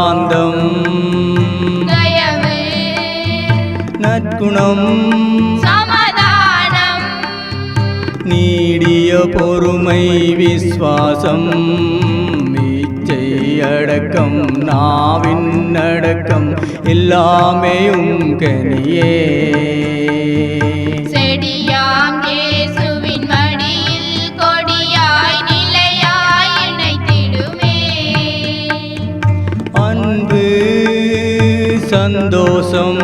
சாந்தம் தயவு நற்குணம் சமாதானம் நீடிய பொறுமை விசுவாசம் இச்சை அடக்கம் நாவின் அடக்கம் எல்லாமே கனியே. செடியாம் இயேசுவின் மடியில் கொடியாய் நிலையாய் இணைத்திடுமே. அன்பு சந்தோஷம்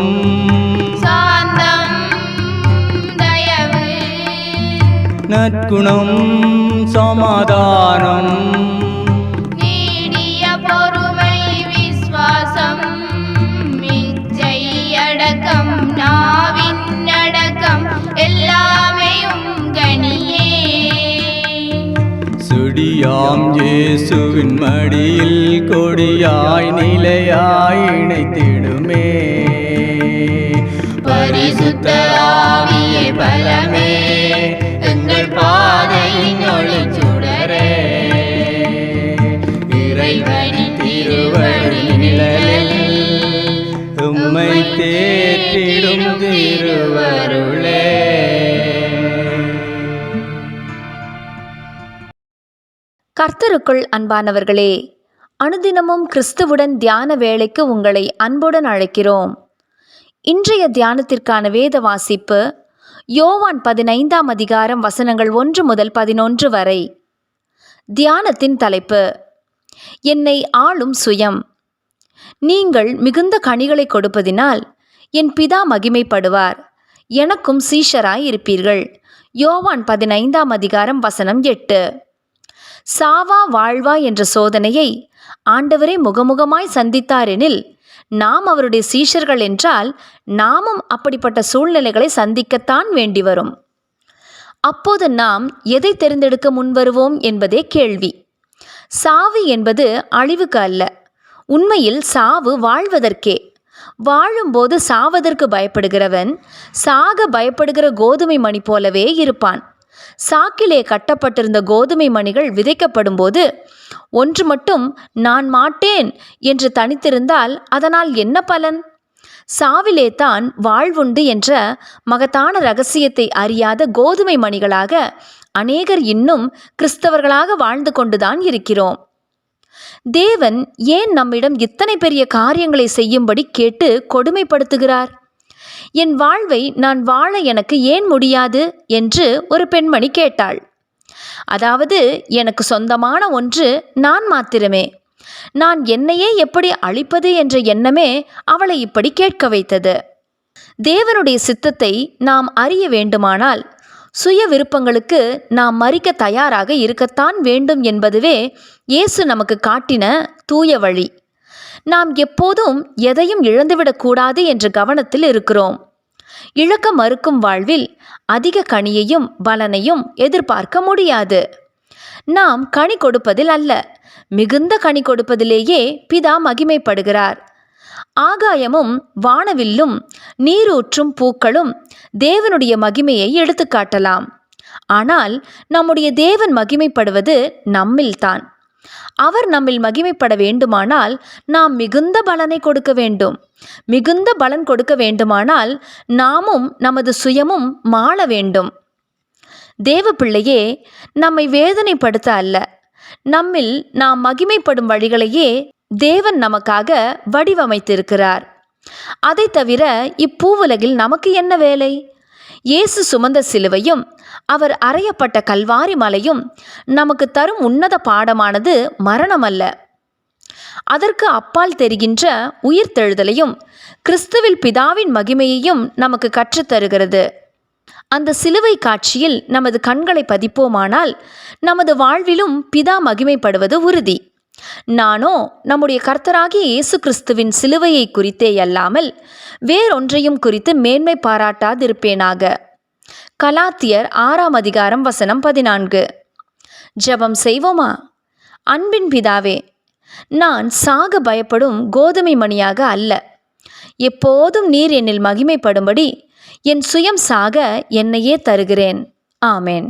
சாந்தம் தயவு நற்குணம் சமாதானம் நீடிய பொறுமை விசுவாசம் இச்சை அடக்கம் நாவின் அடக்கம் எல்லாமே கனியே. சுடியாம் இயேசுவின் மடியில் கொடியாய் நிலையாய் இணைத்திடுமே. பரிசுத்த ஆவியே பலமே எங்கள் பாதையின் ஒளிச்சுடரே. இறைவனின் திருவடி நிழலில் உம்மை தேற்றிடும் திருவருளே. கர்த்தருக்குள் அன்பானவர்களே, அனுதினமும் கிறிஸ்துவுடன் தியான வேளைக்கு உங்களை அன்புடன் அழைக்கிறோம். இன்றைய தியானத்திற்கான வேத வாசிப்பு யோவான் 15ஆம் அதிகாரம் வசனங்கள் 1 முதல் 11 வரை. தியானத்தின் தலைப்பு, என்னை ஆளும் சுயம். நீங்கள் மிகுந்த கனிகளை கொடுப்பதினால் என் பிதா மகிமைப்படுவார், எனக்கும் சீஷராய் இருப்பீர்கள். யோவான் 15ஆம் அதிகாரம் வசனம் 8. சாவா வாழ்வா என்ற சோதனையை ஆண்டவரே முகமுகமாய் சந்தித்தாரெனில் நாம் அவருடைய சீஷர்கள் என்றால் நாமும் அப்படிப்பட்ட சூழ்நிலைகளை சந்திக்கத்தான் வேண்டி வரும். அப்போது நாம் எதை தெரிந்தெடுக்க முன்வருவோம் என்பதே கேள்வி. சாவு என்பது அழிவுக்கு அல்ல, உண்மையில் சாவு வாழ்வதற்கே. வாழும்போது சாவதற்கு பயப்படுகிறவன் சாக பயப்படுகிற கோதுமை மணி போலவே இருப்பான். சாக்கிலே கட்டப்பட்டிருந்த கோதுமை மணிகள் விதைக்கப்படும் போது ஒன்று மட்டும் நான் மாட்டேன் என்று தனித்திருந்தால் அதனால் என்ன பலன்? சாவிலே தான் வாழ்வுண்டு என்ற மகத்தான இரகசியத்தை அறியாத கோதுமை மணிகளாக அநேகர் இன்னும் கிறிஸ்தவர்களாக வாழ்ந்து கொண்டுதான் இருக்கிறோம். தேவன் ஏன் நம்மிடம் இத்தனை பெரிய காரியங்களை செய்யும்படி கேட்டு கொடுமைப்படுத்துகிறார்? என் வாழ்வை நான் வாழ எனக்கு ஏன் முடியாது என்று ஒரு பெண்மணி கேட்டாள். அதாவது, எனக்கு சொந்தமான ஒன்று நான் மாத்திரமே. நான் என்னையே எப்படி அழிப்பது என்ற எண்ணமே அவளை இப்படி கேட்க வைத்தது. தேவனுடைய சித்தத்தை நாம் அறிய வேண்டுமானால் சுய விருப்பங்களுக்கு நாம் மரிக்க தயாராக இருக்கத்தான் வேண்டும் என்பதுவே இயேசு நமக்கு காட்டின தூய வழி. நாம் எப்போதும் எதையும் இழந்துவிடக்கூடாது என்ற கவனத்தில் இருக்கிறோம். இழக்க மறுக்கும் வாழ்வில் அதிக கனியையும் பலனையும் எதிர்பார்க்க முடியாது. நாம் கனி கொடுப்பதில் அல்ல, மிகுந்த கனி கொடுப்பதிலேயே பிதா மகிமைப்படுகிறார். ஆகாயமும் வானவில்லும் நீரூற்றும் பூக்களும் தேவனுடைய மகிமையை எடுத்துக்காட்டலாம். ஆனால் நம்முடைய தேவன் மகிமைப்படுவது நம்மில்தான். அவர் நம்மில் மகிமைப்பட வேண்டுமானால் நாம் மிகுந்த பலனை கொடுக்க வேண்டும். மிகுந்த பலன் கொடுக்க வேண்டுமானால் நாமும் நமது சுயமும் மாள வேண்டும். தேவ பிள்ளையே, நம்மை வேதனைப்படுத்த அல்ல, நம்மில் நாம் மகிமைப்படும் வழிகளையே தேவன் நமக்காக வடிவமைத்திருக்கிறார். அதை தவிர இப்பூவுலகில் நமக்கு என்ன வேலை? இயேசு சுமந்த சிலுவையும் அவர் அறையப்பட்ட கல்வாரி மலையும் நமக்கு தரும் உன்னத பாடமானது மரணம் அல்ல, அதற்கு அப்பால் தெரிகின்ற உயிர்த்தெழுதலையும் கிறிஸ்துவில் பிதாவின் மகிமையையும் நமக்கு கற்றுத்தருகிறது. அந்த சிலுவை காட்சியில் நமது கண்களை பதிப்போமானால் நமது வாழ்விலும் பிதா மகிமைப்படுவது உறுதி. நானோ நம்முடைய கர்த்தராகிய இயேசு கிறிஸ்துவின் சிலுவையை குறித்தே அல்லாமல் வேறொன்றையும் குறித்து மேன்மை பாராட்டாதிருப்பேனாக. கலாத்தியர் 6ஆம் அதிகாரம் வசனம் 14. ஜெபம் செய்வோமா? அன்பின் பிதாவே, நான் சாக பயப்படும் கோதுமை மணியாக அல்ல, எப்போதும் நீர் என்னில் மகிமைப்படும்படி என் சுயம் சாக என்னையே தருகிறேன். ஆமேன்.